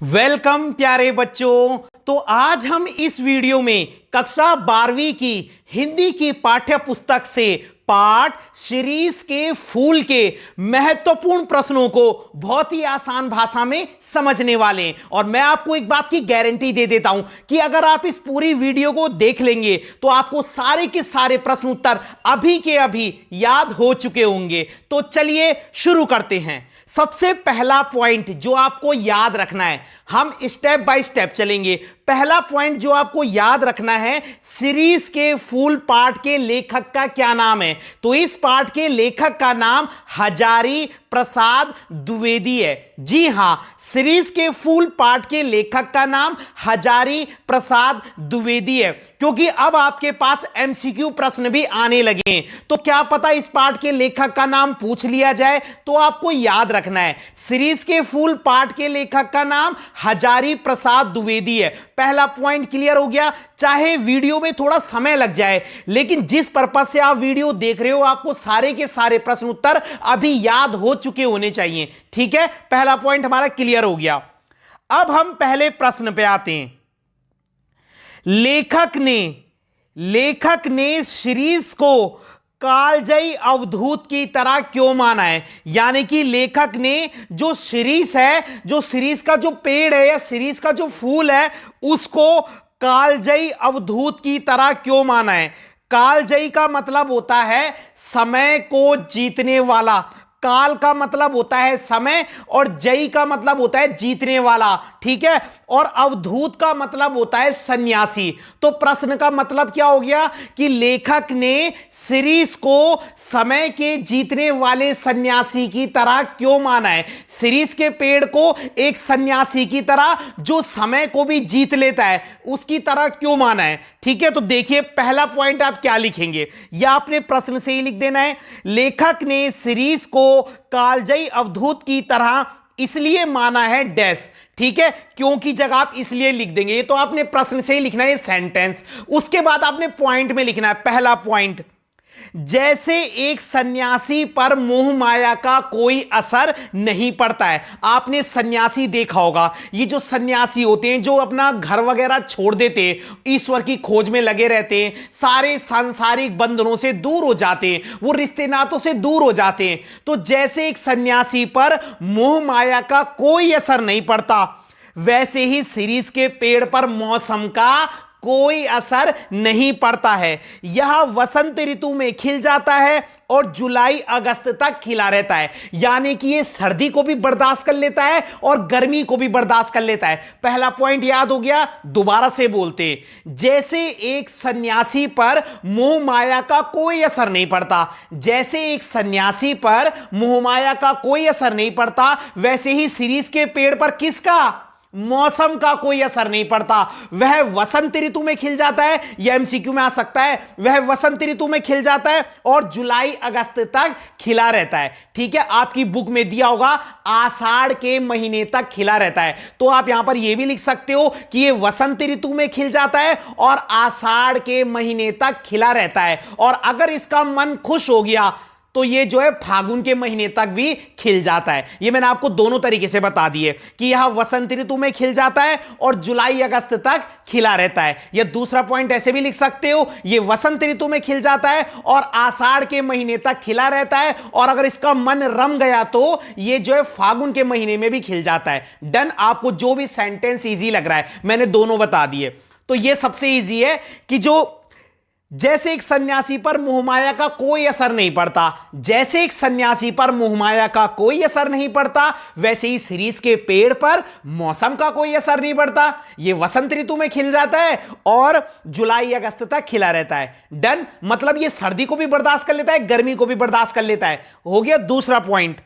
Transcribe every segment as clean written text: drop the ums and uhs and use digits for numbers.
Welcome प्यारे बच्चों। तो आज हम इस वीडियो में कक्षा 12वीं की हिंदी की पाठ्य पुस्तक से पाठ सीरीज के फूल के महत्वपूर्ण प्रश्नों को बहुत ही आसान भाषा में समझने वाले हैं। और मैं आपको एक बात की गारंटी दे देता हूं कि अगर आप इस पूरी वीडियो को देख लेंगे तो आपको सारे के सारे प्रश्न उत्तर अभी के अभी याद हो चुके होंगे। तो चलिए शुरू करते हैं। सबसे पहला पॉइंट जो आपको याद रखना है, हम स्टेप बाय स्टेप चलेंगे। पहला पॉइंट जो आपको याद रखना है, सीरीज के फूल पाठ के लेखक का क्या नाम है। तो इस पाठ के लेखक का नाम हजारी प्रसाद द्विवेदी है। जी हां, सीरीज के फूल पाठ के लेखक का नाम हजारी प्रसाद द्विवेदी है। क्योंकि अब आपके पास एमसीक्यू प्रश्न भी आने लगे हैं, तो क्या पता इस पाठ के लेखक का नाम पूछ लिया जाए। तो आपको याद रखना है, सीरीज के फूल पाठ के लेखक का नाम हजारी प्रसाद द्विवेदी है। पहला पॉइंट क्लियर हो गया। चाहे वीडियो में थोड़ा समय लग जाए, लेकिन जिस पर्पस से आप वीडियो देख रहे हो आपको सारे के सारे प्रश्न उत्तर अभी याद हो चुके होने चाहिए। ठीक है, पहला पॉइंट हमारा क्लियर हो गया। अब हम पहले प्रश्न पे आते हैं। लेखक ने सीरीज को कालजयी अवधूत की तरह क्यों माना है। यानी कि लेखक ने जो सीरीज है, जो सीरीज का जो पेड़ है या सीरीज का जो फूल है, उसको कालजयी अवधूत की तरह क्यों माना है। कालजयी का मतलब होता है समय को जीतने वाला। काल का मतलब होता है समय और जयी का मतलब होता है जीतने वाला। ठीक है, और अवधूत का मतलब होता है सन्यासी। तो प्रश्न का मतलब क्या हो गया कि लेखक ने सीरीज को समय के जीतने वाले सन्यासी की तरह क्यों माना है। सीरीज के पेड़ को एक सन्यासी की तरह जो समय को भी जीत लेता है उसकी तरह क्यों माना है। ठीक है, तो देखिए पहला पॉइंट आप क्या लिखेंगे, या आपने प्रश्न से ही लिख देना है। लेखक ने सीरीज को कालजयी अवधूत की तरह इसलिए माना है डैश। ठीक है, क्योंकि जगह आप इसलिए लिख देंगे, ये तो आपने प्रश्न से ही लिखना है ये सेंटेंस। उसके बाद आपने पॉइंट में लिखना है। पहला पॉइंट, जैसे एक सन्यासी पर मोह माया का कोई असर नहीं पड़ता है। आपने सन्यासी देखा होगा, ये जो सन्यासी होते हैं जो अपना घर वगैरह छोड़ देते हैं, ईश्वर की खोज में लगे रहते हैं, सारे सांसारिक बंधनों से दूर हो जाते हैं, वो रिश्ते नातों से दूर हो जाते हैं। तो जैसे एक सन्यासी पर मोह माया का कोई असर नहीं पड़ता, वैसे ही सीरीज के पेड़ पर मौसम का कोई असर नहीं पड़ता है। यह वसंत ऋतु में खिल जाता है और जुलाई अगस्त तक खिला रहता है। यानी कि ये सर्दी को भी बर्दाश्त कर लेता है और गर्मी को भी बर्दाश्त कर लेता है। पहला पॉइंट याद हो गया, दोबारा से बोलते, जैसे एक सन्यासी पर मोह माया का कोई असर नहीं पड़ता। जैसे एक सन्यासी पर मोह माया का कोई असर नहीं पड़ता, वैसे ही सीरीज के पेड़ पर किसका, मौसम का कोई असर नहीं पड़ता। वह वसंत ऋतु में खिल जाता है, यह एमसीक्यू में आ सकता है। वह वसंत ऋतु में खिल जाता है और जुलाई अगस्त तक खिला रहता है। ठीक है, आपकी बुक में दिया होगा आषाढ़ के महीने तक खिला रहता है। तो आप यहां पर यह भी लिख सकते हो कि यह वसंत ऋतु में खिल जाता है और आषाढ़ के महीने तक खिला रहता है। और अगर इसका मन खुश हो गया तो ये जो है फागुन के महीने तक भी खिल जाता है। ये मैंने आपको दोनों तरीके से बता दिए कि यह वसंत ऋतु में खिल जाता है और जुलाई अगस्त तक खिला रहता है। या दूसरा पॉइंट ऐसे भी लिख सकते हो, ये वसंत ऋतु में खिल जाता है और आषाढ़ के महीने तक खिला रहता है, और अगर इसका मन रम गया तो ये जो है फागुन के महीने में भी खिल जाता है। डन। आपको जो भी सेंटेंस ईजी लग रहा है मैंने दोनों बता दिए। तो ये सबसे ईजी है कि जो जैसे एक सन्यासी पर मोहमाया का कोई असर नहीं पड़ता, जैसे एक सन्यासी पर मोहमाया का कोई असर नहीं पड़ता, वैसे ही सीरीज के पेड़ पर मौसम का कोई असर नहीं पड़ता। ये वसंत ऋतु में खिल जाता है और जुलाई अगस्त तक खिला रहता है। डन। मतलब ये सर्दी को भी बर्दाश्त कर लेता है, गर्मी को भी बर्दाश्त कर लेता है। हो गया दूसरा पॉइंट।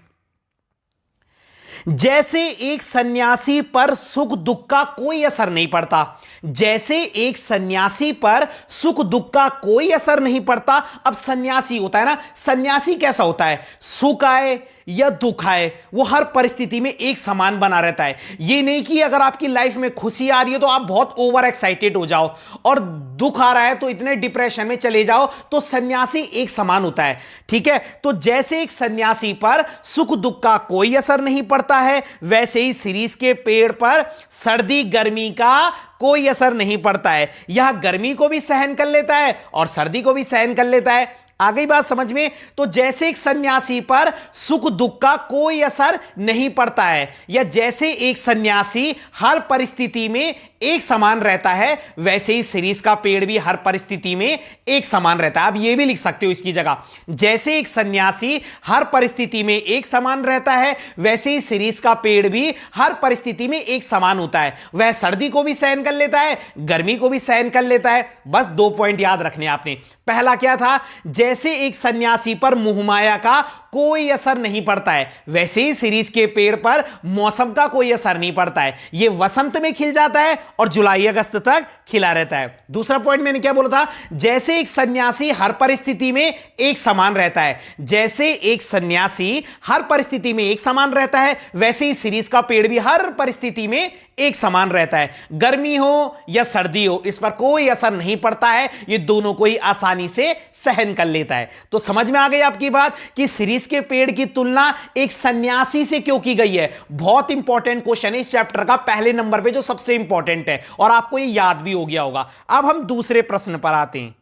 जैसे एक सन्यासी पर सुख दुख का कोई असर नहीं पड़ता। जैसे एक सन्यासी पर सुख दुख का कोई असर नहीं पड़ता। अब सन्यासी होता है ना, सन्यासी कैसा होता है, सुख आए या दुख आए, वो हर परिस्थिति में एक समान बना रहता है। ये नहीं कि अगर आपकी लाइफ में खुशी आ रही है तो आप बहुत ओवर एक्साइटेड हो जाओ, और दुख आ रहा है तो इतने डिप्रेशन में चले जाओ। तो सन्यासी एक समान होता है, ठीक है। तो जैसे एक सन्यासी पर सुख दुख का कोई असर नहीं पड़ता है, वैसे ही सीरीज के पेड़ पर सर्दी गर्मी का कोई असर नहीं पड़ता है। यह गर्मी को भी सहन कर लेता है और सर्दी को भी सहन कर लेता है। आ गई बात समझ में? तो जैसे एक सन्यासी पर सुख दुख का कोई असर नहीं पड़ता है, या जैसे एक सन्यासी हर परिस्थिति में एक समान रहता है, वैसे ही सीरीज का पेड़ भी हर परिस्थिति में एक समान रहता है। आप ये भी लिख सकते हो इसकी जगह, जैसे एक सन्यासी हर परिस्थिति में एक समान रहता है, वैसे ही सीरीज का पेड़ भी हर परिस्थिति में एक समान होता है। वह सर्दी को भी सहन कर लेता है, गर्मी को भी सहन कर लेता है। बस 2 पॉइंट याद रखने आपने। पहला क्या था? जैसे एक सन्यासी पर मोहमाया का कोई असर नहीं पड़ता है, वैसे ही सीरीज के पेड़ पर मौसम का कोई असर नहीं पड़ता है। यह वसंत में खिल जाता है और जुलाई अगस्त तक खिला रहता है। दूसरा पॉइंट मैंने क्या बोला था? जैसे एक सन्यासी हर परिस्थिति में एक समान रहता है, जैसे एक सन्यासी हर परिस्थिति में एक समान रहता है, वैसे ही सीरीज का पेड़ भी हर परिस्थिति में एक समान रहता है। गर्मी हो या सर्दी हो, इस पर कोई असर नहीं पड़ता है, ये दोनों को ही आसानी से सहन कर लेता है। तो समझ में आ गई आपकी बात कि सीरीज के पेड़ की तुलना एक सन्यासी से क्यों की गई है। बहुत इंपॉर्टेंट क्वेश्चन है इस चैप्टर का, पहले नंबर पे जो सबसे इंपॉर्टेंट है, और आपको ये याद भी हो गया होगा। अब हम दूसरे प्रश्न पर आते हैं।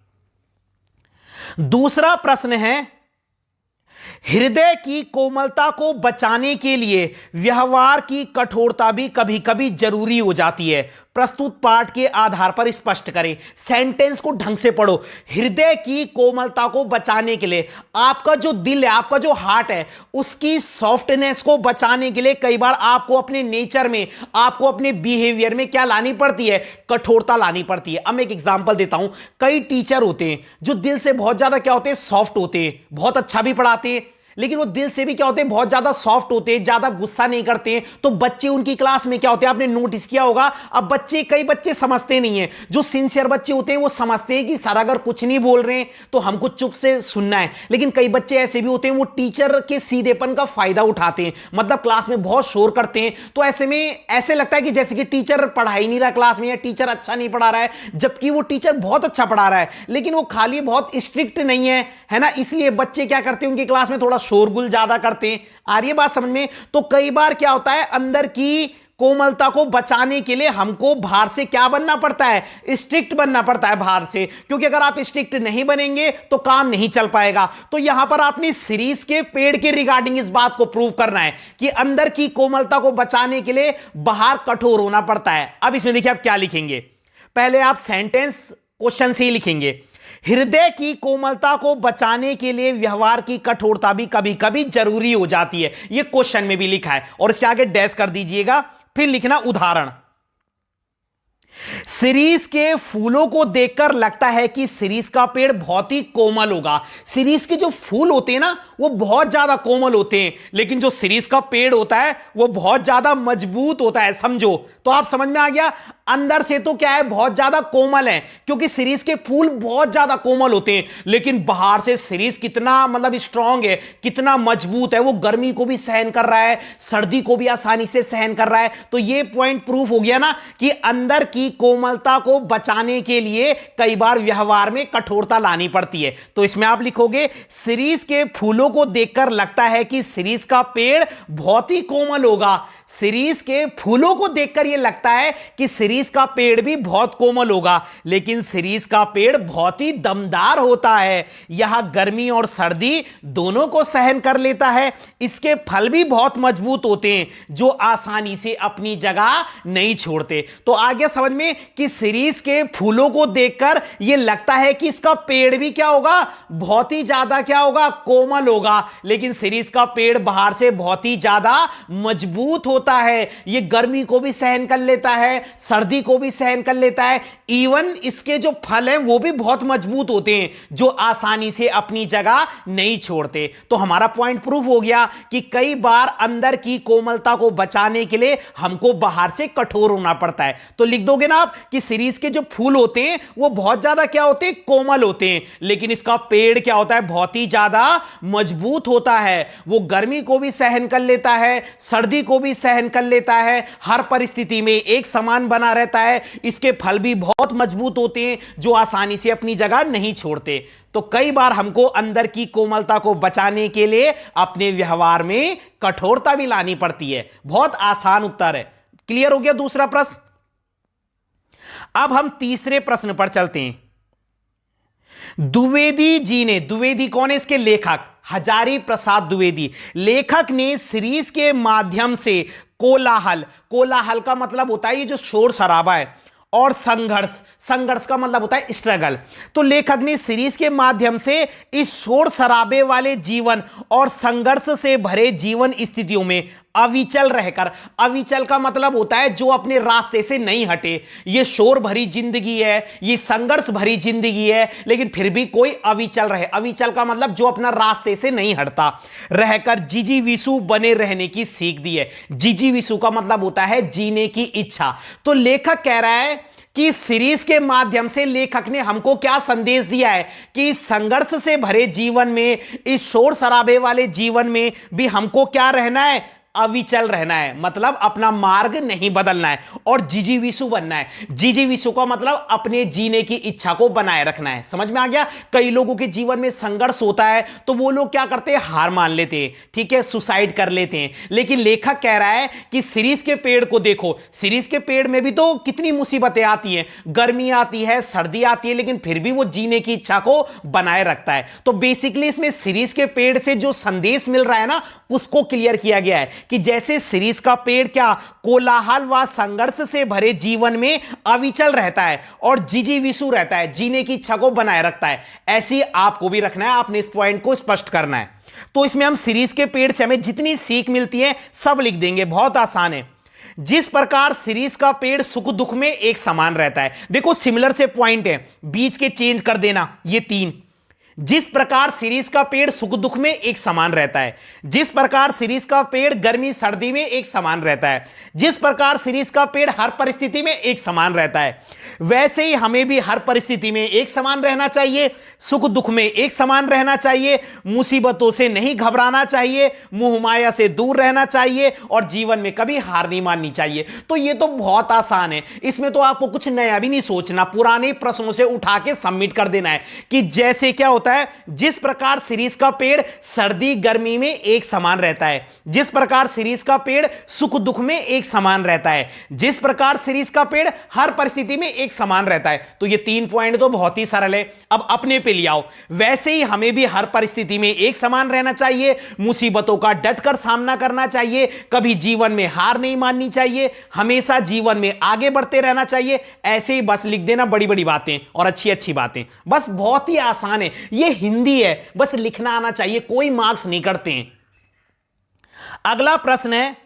दूसरा प्रश्न है, हृदय की कोमलता को बचाने के लिए व्यवहार की कठोरता भी कभी कभी जरूरी हो जाती है। प्रस्तुत पाठ के आधार पर स्पष्ट करें। सेंटेंस को ढंग से पढ़ो। हृदय की कोमलता को बचाने के लिए, आपका जो दिल है, आपका जो हार्ट है, उसकी सॉफ्टनेस को बचाने के लिए कई बार आपको अपने नेचर में, आपको अपने बिहेवियर में क्या लानी पड़ती है? कठोरता लानी पड़ती है। अब मैं एक एग्जांपल देता हूं। कई टीचर होते हैं जो दिल से बहुत ज्यादा क्या होते हैं? सॉफ्ट होते हैं, बहुत अच्छा भी पढ़ाते हैं, लेकिन वो दिल से भी क्या होते हैं? बहुत ज्यादा सॉफ्ट होते हैं, ज्यादा गुस्सा नहीं करते हैं। तो बच्चे उनकी क्लास में क्या होते हैं? आपने नोटिस किया होगा। अब कई बच्चे समझते नहीं है। जो सिंसियर बच्चे होते हैं वो समझते हैं कि सर अगर कुछ नहीं बोल रहे हैं तो हमको चुप से सुनना है, लेकिन कई बच्चे ऐसे भी होते हैं वो टीचर के सीधेपन का फायदा उठाते हैं, मतलब क्लास में बहुत शोर करते हैं। तो ऐसे में ऐसे लगता है कि जैसे कि टीचर पढ़ा ही नहीं रहा क्लास में, या टीचर अच्छा नहीं पढ़ा रहा है, जबकि वो टीचर बहुत अच्छा पढ़ा रहा है, लेकिन वो खाली बहुत स्ट्रिक्ट नहीं है ना। इसलिए बच्चे क्या करते हैं? उनकी क्लास में थोड़ा शोरगुल ज्यादा करते हैं। आ रही है बात समझ में? तो कई बार क्या होता है, अंदर की कोमलता को बचाने के लिए हमको बाहर से क्या बनना पड़ता है? स्ट्रिक्ट बनना पड़ता है बाहर से, क्योंकि अगर आप स्ट्रिक्ट नहीं बनेंगे तो काम नहीं चल पाएगा। तो यहां पर आपने सीरीज के पेड़ के रिगार्डिंग इस बात को प्रूव करना है कि अंदर की कोमलता को बचाने के लिए बाहर कठोर होना पड़ता है। अब इसमें देखिए आप क्या लिखेंगे। पहले आप सेंटेंस क्वेश्चन से ही लिखेंगे। हृदय की कोमलता को बचाने के लिए व्यवहार की कठोरता भी कभी कभी जरूरी हो जाती है। यह क्वेश्चन में भी लिखा है, और इसके आगे डैश कर दीजिएगा, फिर लिखना उदाहरण। सीरीज के फूलों को देखकर लगता है कि सीरीज का पेड़ बहुत ही कोमल होगा। सीरीज के जो फूल होते हैं ना, वो बहुत ज्यादा कोमल होते हैं, लेकिन जो सीरीज का पेड़ होता है वो बहुत ज्यादा मजबूत होता है। समझो, तो आप समझ में आ गया। अंदर से तो क्या है? बहुत ज्यादा कोमल है, क्योंकि सीरीज के फूल बहुत ज्यादा कोमल होते हैं, लेकिन बाहर से सीरीज कितना मतलब स्ट्रांग है, कितना मजबूत है। वो गर्मी को भी सहन कर रहा है, सर्दी को भी आसानी से सहन कर रहा है। तो ये पॉइंट प्रूफ हो गया ना कि अंदर की कोमलता को बचाने के लिए कई बार व्यवहार में कठोरता लानी पड़ती है। तो इसमें आप लिखोगे, सीरीज के फूलों को देखकर लगता है कि सीरीज का पेड़ बहुत ही कोमल होगा। सीरीज के फूलों को देखकर यह लगता है कि सीरीज का पेड़ भी बहुत कोमल होगा, लेकिन सीरीज का पेड़ बहुत ही दमदार होता है। यह गर्मी और सर्दी दोनों को सहन कर लेता है। इसके फल भी बहुत मजबूत होते हैं, जो आसानी से अपनी जगह नहीं छोड़ते। तो आगे समझ में कि सीरीज के फूलों को देखकर यह लगता है कि इसका पेड़ भी क्या होगा? बहुत ही ज्यादा क्या होगा? कोमल होगा, लेकिन सीरीज का पेड़ बाहर से बहुत ही ज्यादा मजबूत होता होता है, ये गर्मी को भी सहन कर लेता है, सर्दी को भी सहन कर लेता है, इवन इसके जो फल हैं वो भी बहुत मजबूत होते हैं जो आसानी से अपनी जगह नहीं छोड़ते। तो हमारा पॉइंट प्रूफ हो गया कि कई बार अंदर की कोमलता को बचाने के लिए हमको बाहर से कठोर होना पड़ता है। तो लिख दोगे ना आप कि सीरीज के जो फूल होते हैं वो बहुत ज्यादा क्या होते हैं, कोमल होते हैं, लेकिन इसका पेड़ क्या होता है, बहुत ही ज्यादा मजबूत होता है। वो गर्मी को भी सहन कर लेता है, सर्दी को भी सहन कर लेता है, हर परिस्थिति में एक समान बना रहता है। इसके फल भी बहुत मजबूत होते हैं जो आसानी से अपनी जगह नहीं छोड़ते। तो कई बार हमको अंदर की कोमलता को बचाने के लिए अपने व्यवहार में कठोरता भी लानी पड़ती है। बहुत आसान उत्तर है। क्लियर हो गया दूसरा प्रश्न। अब हम तीसरे प्रश्न पर चलते हैं। द्विवेदी जी ने, द्विवेदी कौन है, इसके लेखक हजारी प्रसाद द्विवेदी, लेखक ने सीरीज के माध्यम से कोलाहल, कोलाहल का मतलब होता है ये जो शोर शराबा है, और संघर्ष, संघर्ष का मतलब होता है स्ट्रगल। तो लेखक ने सीरीज के माध्यम से इस शोर शराबे वाले जीवन और संघर्ष से भरे जीवन स्थितियों में अविचल रहकर, अविचल का मतलब होता है जो अपने रास्ते से नहीं हटे। ये शोर भरी जिंदगी है, ये संघर्ष भरी जिंदगी है, लेकिन फिर भी कोई अविचल रहे। अविचल का मतलब जो अपना रास्ते से नहीं हटता, रहकर जिजीविषु बने रहने की सीख दी है। जिजीविषु का मतलब होता है जीने की इच्छा। तो लेखक कह रहा है कि सीरीज के माध्यम से लेखक ने हमको क्या संदेश दिया है कि संघर्ष से भरे जीवन में, इस शोर शराबे वाले जीवन में भी हमको क्या रहना है, अविचल रहना है, मतलब अपना मार्ग नहीं बदलना है और जिजीविषु बनना है। जिजीविषु का मतलब अपने जीने की इच्छा को बनाए रखना है। समझ में आ गया। कई लोगों के जीवन में संघर्ष होता है तो वो लोग क्या करते हैं, हार मान लेते हैं, ठीक है, सुसाइड कर लेते हैं। लेकिन लेखक कह रहा है कि सीरीज के पेड़ को देखो, सीरीज के पेड़ में भी तो कितनी मुसीबतें आती हैं, गर्मी आती है, सर्दी आती है, लेकिन फिर भी वो जीने की इच्छा को बनाए रखता है। तो बेसिकली इसमें सीरीज के पेड़ से जो संदेश मिल रहा है ना, उसको क्लियर किया गया है कि जैसे सीरीज का पेड़ क्या कोलाहल व संघर्ष से भरे जीवन में अविचल रहता है और जिजीविषु रहता है, जीने की इच्छा को बनाए रखता है, ऐसी आपको भी रखना है। आपने इस पॉइंट को स्पष्ट करना है। तो इसमें हम सीरीज के पेड़ से हमें जितनी सीख मिलती है सब लिख देंगे, बहुत आसान है। जिस प्रकार सीरीज का पेड़ सुख दुख में एक समान रहता है, देखो सिमिलर से पॉइंट है, बीच के चेंज कर देना, ये 3। जिस प्रकार सीरीज का पेड़ सुख दुख में एक समान रहता है, जिस प्रकार सीरीज का पेड़ गर्मी सर्दी में एक समान रहता है, जिस प्रकार सीरीज का पेड़ हर परिस्थिति में एक समान रहता है, वैसे ही हमें भी हर परिस्थिति में एक समान रहना चाहिए, सुख दुख में एक समान रहना चाहिए, मुसीबतों से नहीं घबराना चाहिए, मोह माया से दूर रहना चाहिए और जीवन में कभी हार नहीं माननी चाहिए। तो ये तो बहुत आसान है, इसमें तो आपको कुछ नया भी नहीं सोचना, पुराने प्रश्नों से उठा के सबमिट कर देना है कि जैसे क्या होता है, जिस प्रकार सीरीज का पेड़ सर्दी गर्मी में एक समान रहता है, जिस प्रकार सीरीज का पेड़ सुख दुख में एक समान रहता है, जिस प्रकार सीरीज का पेड़ हर परिस्थिति में एक समान रहता है। तो ये 3 पॉइंट तो बहुत ही सरल है। अब अपने पे ले आओ, वैसे ही हमें भी हर परिस्थिति में एक समान रहना चाहिए, मुसीबतों का डटकर सामना करना चाहिए, कभी जीवन में हार नहीं माननी चाहिए, हमेशा जीवन में आगे बढ़ते रहना चाहिए। ऐसे ही बस लिख देना बड़ी बड़ी बातें और अच्छी अच्छी बातें, बस बहुत ही आसान है। ये हिंदी है, बस लिखना आना चाहिए, कोई मार्क्स नहीं करते हैं। अगला प्रश्न है,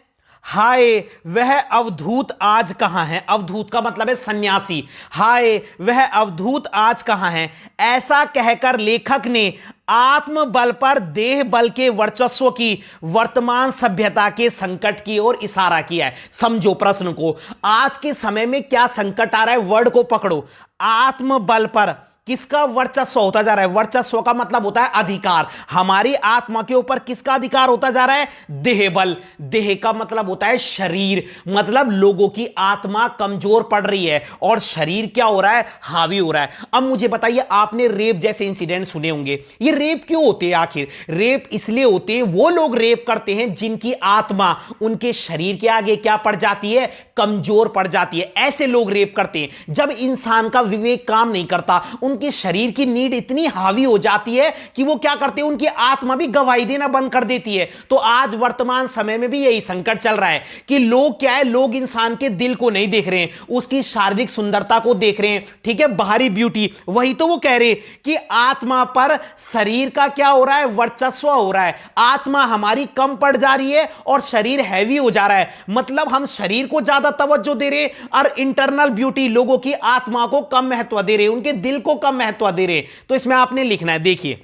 हाय वह अवधूत आज कहां है। अवधूत का मतलब है सन्यासी। हाय वह अवधूत आज कहां है, ऐसा कहकर लेखक ने आत्म बल पर देह बल के वर्चस्व की वर्तमान सभ्यता के संकट की ओर इशारा किया है। समझो प्रश्न को, आज के समय में क्या संकट आ रहा है, वर्ड को पकड़ो। आत्म बल पर किसका वर्चस्व होता जा रहा है, वर्चस्व का मतलब होता है अधिकार। हमारी आत्मा के ऊपर किसका अधिकार होता जा रहा है, देह बल। देह का मतलब होता है शरीर, मतलब लोगों की आत्मा कमजोर पड़ रही है और शरीर क्या हो रहा है, हावी हो रहा है। अब मुझे बताइए, आपने रेप जैसे इंसिडेंट सुने होंगे, ये रेप क्यों होते हैं आखिर? रेप इसलिए होते हैं, वो लोग रेप करते हैं जिनकी आत्मा उनके शरीर के आगे क्या पड़ जाती है, कमजोर पड़ जाती है। ऐसे लोग रेप करते हैं। जब इंसान का विवेक काम नहीं करता, उनको उनकी शरीर की नीड इतनी हावी हो जाती है कि वो क्या करते हैं, उनकी आत्मा भी गवाही देना बंद कर देती है। तो आज वर्तमान समय में भी यही संकट चल रहा है कि लोग क्या है, लोग इंसान के दिल को नहीं देख रहे हैं, उसकी शारीरिक सुंदरता को देख रहे हैं, ठीक है, बाहरी ब्यूटी। वही तो वो कह रहे कि आत्मा पर शरीर का क्या हो रहा है, वर्चस्व हो रहा है। आत्मा हमारी कम पड़ जा रही है और शरीर हैवी हो जा रहा है। मतलब हम शरीर को ज्यादा तवज्जो दे रहे और इंटरनल ब्यूटी, लोगों की आत्मा को कम महत्व दे रहे, उनके दिल को कम महत्व दे रहे। तो इसमें आपने लिखना है, देखिए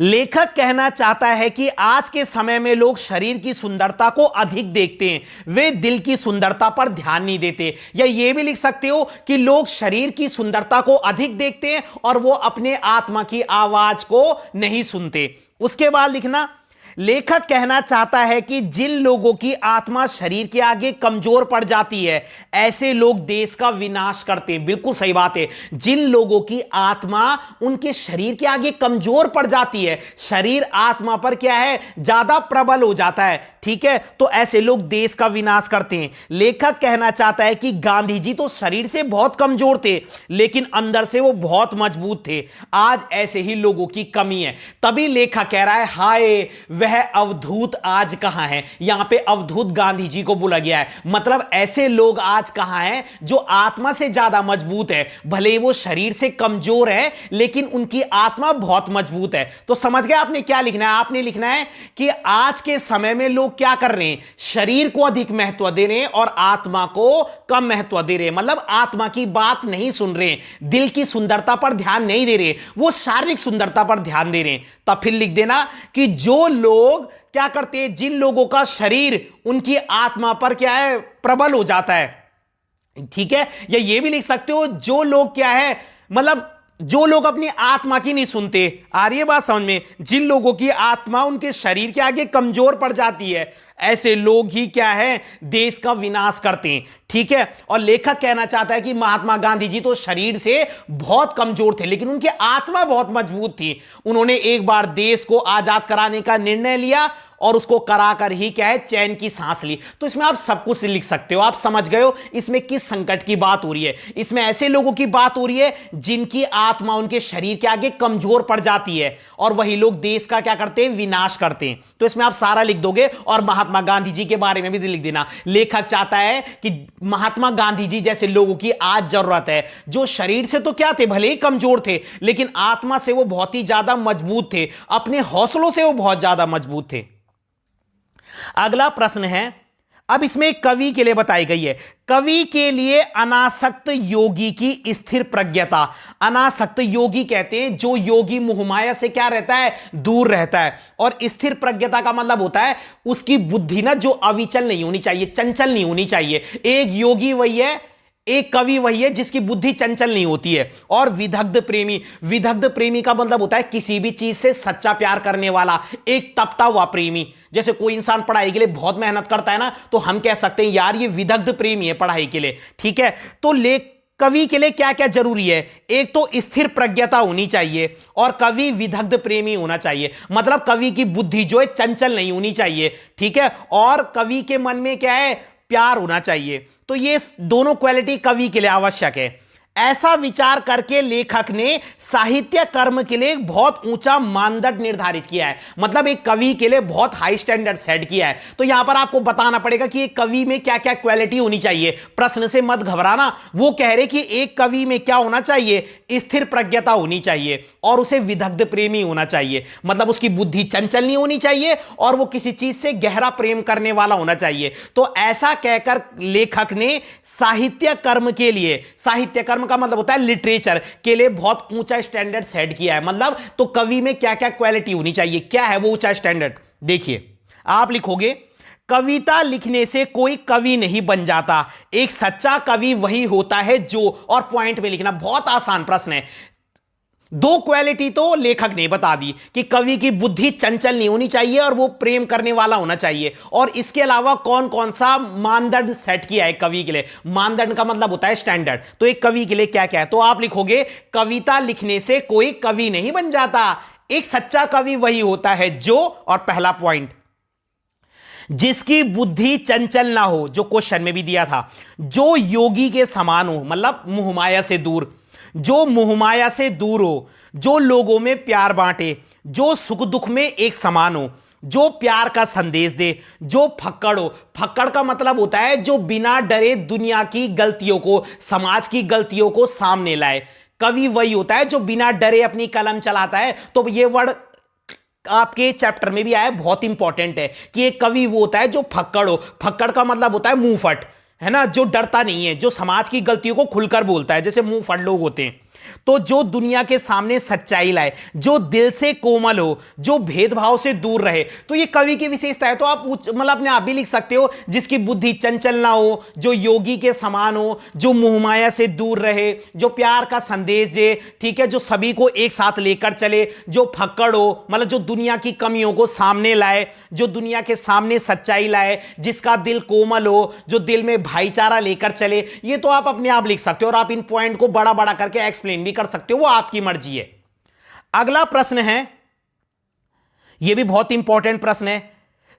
लेखक कहना चाहता है कि आज के समय में लोग शरीर की सुंदरता को अधिक देखते हैं, वे दिल की सुंदरता पर ध्यान नहीं देते। या यह भी लिख सकते हो कि लोग शरीर की सुंदरता को अधिक देखते हैं और वो अपने आत्मा की आवाज को नहीं सुनते। उसके बाद लिखना, लेखक कहना चाहता है कि जिन लोगों की आत्मा शरीर के आगे कमजोर पड़ जाती है, ऐसे लोग देश का विनाश करते हैं। बिल्कुल सही बात है, जिन लोगों की आत्मा उनके शरीर के आगे कमजोर पड़ जाती है, शरीर आत्मा पर क्या है, ज्यादा प्रबल हो जाता है, ठीक है, तो ऐसे लोग देश का विनाश करते हैं। लेखक कहना चाहता है कि गांधी जी तो शरीर से बहुत कमजोर थे, लेकिन अंदर से वो बहुत मजबूत थे। आज ऐसे ही लोगों की कमी है। तभी लेखक कह रहा है, हाय वह अवधूत आज कहां है। यहां पे अवधूत गांधी जी को बोला गया है। मतलब ऐसे लोग आज कहां हैं जो आत्मा से ज्यादा मजबूत है, भले ही वो शरीर से कमजोर है लेकिन उनकी आत्मा बहुत मजबूत है। तो समझ गए आपने क्या लिखना है? आपने लिखना है कि आज के समय में लोग क्या कर रहे हैं, शरीर को अधिक महत्व दे रहे हैं और आत्मा को कम महत्व दे रहे हैं। मतलब आत्मा की बात नहीं सुन रहे, दिल की सुंदरता पर ध्यान नहीं दे रहे, वो शारीरिक सुंदरता पर ध्यान दे रहे हैं। तब फिर लिख देना कि जो लोग क्या करते हैं, जिन लोगों का शरीर उनकी आत्मा पर क्या है, प्रबल हो जाता है, ठीक है। या ये भी लिख सकते हो, जो लोग क्या है, मतलब जो लोग अपनी आत्मा की नहीं सुनते। आ रही है बात समझ में? जिन लोगों की आत्मा उनके शरीर के आगे कमजोर पड़ जाती है, ऐसे लोग ही क्या है, देश का विनाश करते हैं, ठीक है। और लेखक कहना चाहता है कि महात्मा गांधी जी तो शरीर से बहुत कमजोर थे लेकिन उनकी आत्मा बहुत मजबूत थी। उन्होंने एक बार देश को आजाद कराने का निर्णय लिया और उसको कराकर ही क्या है, चैन की सांस ली। तो इसमें आप सब कुछ लिख सकते हो। आप समझ गए हो इसमें किस संकट की बात हो रही है। इसमें ऐसे लोगों की बात हो रही है जिनकी आत्मा उनके शरीर के आगे कमजोर पड़ जाती है और वही लोग देश का क्या करते हैं, विनाश करते हैं। तो इसमें आप सारा लिख दोगे और महात्मा गांधी जी के बारे में भी लिख देना। लेखक चाहता है कि महात्मा गांधी जी जैसे लोगों की आज जरूरत है, जो शरीर से तो क्या थे, भले ही कमजोर थे लेकिन आत्मा से वो बहुत ही ज्यादा मजबूत थे, अपने हौसलों से वो बहुत ज्यादा मजबूत थे। अगला प्रश्न है, अब इसमें एक कवि के लिए बताई गई है। कवि के लिए अनासक्त योगी की स्थिर प्रज्ञता। अनासक्त योगी कहते हैं जो योगी मोहमाया से क्या रहता है, दूर रहता है। और स्थिर प्रज्ञता का मतलब होता है उसकी बुद्धि ना जो अविचल नहीं होनी चाहिए, चंचल नहीं होनी चाहिए। एक योगी वही है, एक कवि वही है जिसकी बुद्धि चंचल नहीं होती है। और विदग्ध प्रेमी, विदग्ध प्रेमी का मतलब होता है किसी भी चीज से सच्चा प्यार करने वाला, एक तपता हुआ प्रेमी। जैसे कोई इंसान पढ़ाई के लिए बहुत मेहनत करता है ना, तो हम कह सकते हैं यार ये विदग्ध प्रेमी है पढ़ाई के लिए, ठीक है। तो कवि के लिए क्या क्या जरूरी है, एक तो स्थिर प्रज्ञता होनी चाहिए और कवि विदग्ध प्रेमी होना चाहिए। मतलब कवि की बुद्धि जो है चंचल नहीं होनी चाहिए, ठीक है। और कवि के मन में क्या है, प्यार होना चाहिए। तो ये दोनों क्वालिटी कवि के लिए आवश्यक है। ऐसा विचार करके लेखक ने साहित्य कर्म के लिए एक बहुत ऊंचा मानदंड निर्धारित किया है। मतलब एक कवि के लिए बहुत हाई स्टैंडर्ड सेट किया है। तो यहां पर आपको बताना पड़ेगा कि एक कवि में क्या क्या क्वालिटी होनी चाहिए। प्रश्न से मत घबराना, वो कह रहे कि एक कवि में क्या होना चाहिए, स्थिर प्रज्ञता होनी चाहिए और उसे विदग्ध प्रेमी होना चाहिए। मतलब उसकी बुद्धि चंचल नहीं होनी चाहिए और वो किसी चीज से गहरा प्रेम करने वाला होना चाहिए। तो ऐसा कहकर लेखक ने साहित्य कर्म के लिए, साहित्य कर्म का मतलब होता है लिटरेचर के लिए, बहुत ऊंचा स्टैंडर्ड सेट किया है। मतलब तो कवि में क्या क्या क्वालिटी होनी चाहिए, क्या है वो ऊंचा स्टैंडर्ड। देखिए आप लिखोगे, कविता लिखने से कोई कवि नहीं बन जाता, एक सच्चा कवि वही होता है जो, और पॉइंट में लिखना। बहुत आसान प्रश्न है। दो क्वालिटी तो लेखक ने बता दी कि कवि की बुद्धि चंचल नहीं होनी चाहिए और वो प्रेम करने वाला होना चाहिए। और इसके अलावा कौन कौन सा मानदंड सेट किया है कवि के लिए। मानदंड का मतलब होता है स्टैंडर्ड। तो एक कवि के लिए क्या क्या है, तो आप लिखोगे कविता लिखने से कोई कवि नहीं बन जाता, एक सच्चा कवि वही होता है जो, और पहला पॉइंट, जिसकी बुद्धि चंचल ना हो, जो क्वेश्चन में भी दिया था, जो योगी के समान हो, मतलब मोहमाया से दूर, जो मोहमाया से दूर हो, जो लोगों में प्यार बांटे, जो सुख दुख में एक समान हो, जो प्यार का संदेश दे, जो फक्कड़ हो। फक्कड़ का मतलब होता है जो बिना डरे दुनिया की गलतियों को, समाज की गलतियों को सामने लाए। कवि वही होता है जो बिना डरे अपनी कलम चलाता है। तो ये वर्ड आपके चैप्टर में भी आया, बहुत इंपॉर्टेंट है कि एक कवि वो होता है जो फक्कड़ हो। फक्कड़ का मतलब होता है मुंह फट, है ना, जो डरता नहीं है, जो समाज की गलतियों को खुलकर बोलता है, जैसे मुंह फट लोग होते हैं। तो जो दुनिया के सामने सच्चाई लाए, जो दिल से कोमल हो, जो भेदभाव से दूर रहे। तो ये कवि की विशेषता है। तो आप मतलब अपने आप भी लिख सकते हो, जिसकी बुद्धि चंचल ना हो, जो योगी के समान हो, जो मोहमाया से दूर रहे, जो प्यार का संदेश दे, ठीक है, जो सभी को एक साथ लेकर चले, जो फक्कड़ हो, मतलब जो दुनिया की कमियों को सामने लाए, जो दुनिया के सामने सच्चाई लाए, जिसका दिल कोमल हो, जो दिल में भाईचारा लेकर चले। ये तो आप अपने आप लिख सकते हो और आप इन पॉइंट को बड़ा बड़ा करके एक्सप्लेन भी कर सकते हो, वो आपकी मर्जी है। अगला प्रश्न है, यह भी बहुत इंपॉर्टेंट प्रश्न है।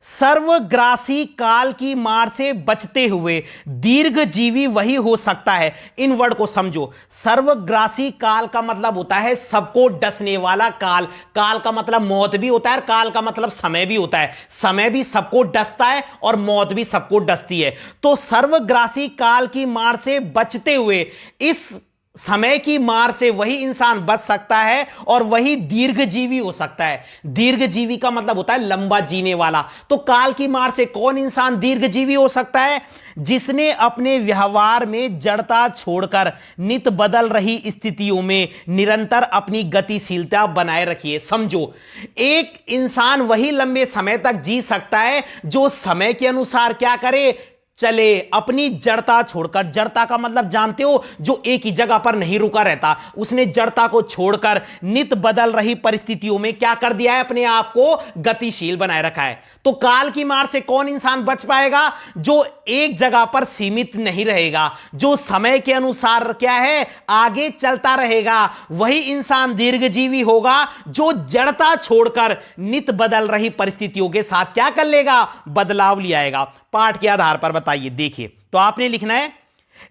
सर्वग्रासी काल की मार से बचते हुए दीर्घजीवी वही हो सकता है। इन वर्ड को समझो। सर्वग्रासी काल का मतलब होता है सबको डसने वाला काल। काल का मतलब मौत भी होता है, काल का मतलब समय भी होता है। समय भी सबको डसता है और मौत भी सबको डसती है। तो सर्वग्रासी काल की मार से बचते हुए इस समय की मार से वही इंसान बच सकता है और वही दीर्घजीवी हो सकता है। दीर्घजीवी का मतलब होता है लंबा जीने वाला। तो काल की मार से कौन इंसान दीर्घजीवी हो सकता है? जिसने अपने व्यवहार में जड़ता छोड़कर नित बदल रही स्थितियों में निरंतर अपनी गतिशीलता बनाए रखी है। समझो, एक इंसान वही लंबे समय तक जी सकता है जो समय के अनुसार क्या करे, चले, अपनी जड़ता छोड़कर। जड़ता का मतलब जानते हो, जो एक ही जगह पर नहीं रुका रहता। उसने जड़ता को छोड़कर नित बदल रही परिस्थितियों में क्या कर दिया है, अपने आप को गतिशील बनाए रखा है। तो काल की मार से कौन इंसान बच पाएगा? जो एक जगह पर सीमित नहीं रहेगा, जो समय के अनुसार क्या है, आगे चलता रहेगा। वही इंसान दीर्घजीवी होगा जो जड़ता छोड़कर नित बदल रही परिस्थितियों के साथ क्या कर लेगा, बदलाव ले आएगा। पाठ के आधार पर बताइए। देखिए, तो आपने लिखना है,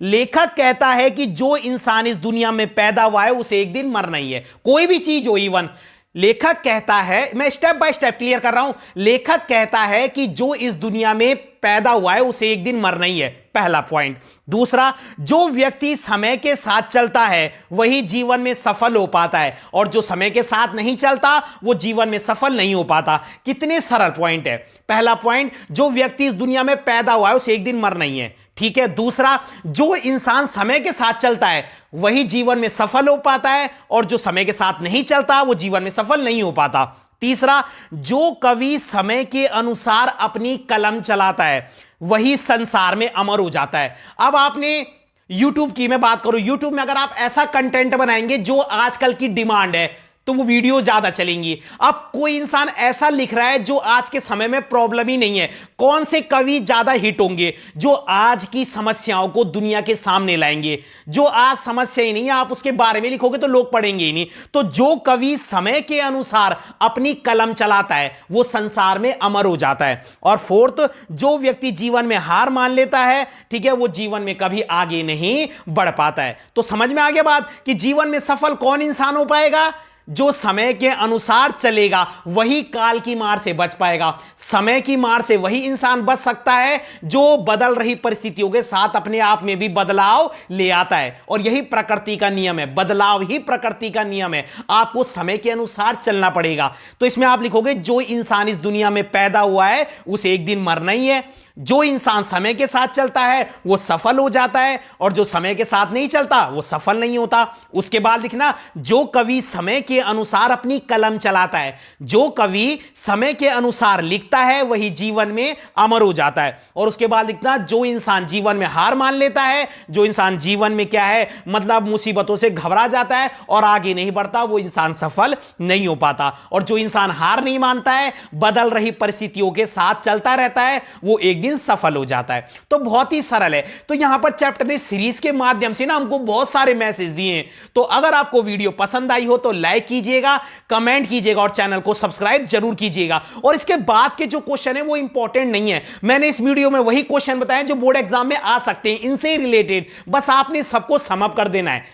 लेखक कहता है कि जो इंसान इस दुनिया में पैदा हुआ है उसे एक दिन मरना ही है। कोई भी चीज हो, इवन लेखक कहता है, मैं स्टेप बाय स्टेप क्लियर कर रहा हूं। लेखक कहता है कि जो इस दुनिया में पैदा हुआ है उसे एक दिन मरना ही है, पहला पॉइंट। दूसरा, जो व्यक्ति समय के साथ चलता है वही जीवन में सफल हो पाता है, और जो समय के साथ नहीं चलता वो जीवन में सफल नहीं हो पाता। कितने सरल पॉइंट है। पहला पॉइंट, जो व्यक्ति इस दुनिया में पैदा हुआ है उसे एक दिन मरना ही है, ठीक है। दूसरा, जो इंसान समय के साथ चलता है वही जीवन में सफल हो पाता है, और जो समय के साथ नहीं चलता वो जीवन में सफल नहीं हो पाता। तीसरा, जो कवि समय के अनुसार अपनी कलम चलाता है वही संसार में अमर हो जाता है। अब आपने YouTube की मैं बात करूं, YouTube में अगर आप ऐसा कंटेंट बनाएंगे जो आजकल की डिमांड है तो वो वीडियो ज्यादा चलेंगी। अब कोई इंसान ऐसा लिख रहा है जो आज के समय में प्रॉब्लम ही नहीं है, कौन से कवि ज्यादा हिट होंगे? जो आज की समस्याओं को दुनिया के सामने लाएंगे। जो आज समस्या ही नहीं है, आप उसके बारे में लिखोगे तो लोग पढ़ेंगे ही नहीं। तो जो कवि समय के अनुसार अपनी कलम चलाता है वो संसार में अमर हो जाता है। और फोर्थ, जो व्यक्ति जीवन में हार मान लेता है, ठीक है, वो जीवन में कभी आगे नहीं बढ़ पाता है। तो समझ में आ गया बात कि जीवन में सफल कौन इंसान हो पाएगा? जो समय के अनुसार चलेगा वही काल की मार से बच पाएगा। समय की मार से वही इंसान बच सकता है जो बदल रही परिस्थितियों के साथ अपने आप में भी बदलाव ले आता है। और यही प्रकृति का नियम है, बदलाव ही प्रकृति का नियम है। आपको समय के अनुसार चलना पड़ेगा। तो इसमें आप लिखोगे, जो इंसान इस दुनिया में पैदा हुआ है उसे एक दिन मरना ही है। जो इंसान समय के साथ चलता है वो सफल हो जाता है, और जो समय के साथ नहीं चलता वो सफल नहीं होता। उसके बाद लिखना, जो कवि समय के अनुसार अपनी कलम चलाता है, जो कवि समय के अनुसार लिखता है वही जीवन में अमर हो जाता है। और उसके बाद लिखना, जो इंसान जीवन में हार मान लेता है, जो इंसान जीवन में क्या है, मतलब मुसीबतों से घबरा जाता है और आगे नहीं बढ़ता, वो इंसान सफल नहीं हो पाता। और जो इंसान हार नहीं मानता है, बदल रही परिस्थितियों के साथ चलता रहता है, वो एक दिन सफल हो जाता है। तो बहुत ही सरल है। तो यहां पर चैप्टर ने सीरीज के माध्यम से ना हमको बहुत सारे मैसेज दिए हैं। तो अगर आपको वीडियो पसंद आई हो तो लाइक कीजिएगा, कमेंट कीजिएगा और चैनल को सब्सक्राइब जरूर कीजिएगा। और इसके बाद के जो क्वेश्चन है वो इंपॉर्टेंट नहीं है, मैंने इस वीडियो में वही क्वेश्चन बताए जो बोर्ड एग्जाम में आ सकते हैं, इनसे रिलेटेड। बस आपने सबको सम अप कर देना है।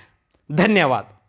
धन्यवाद।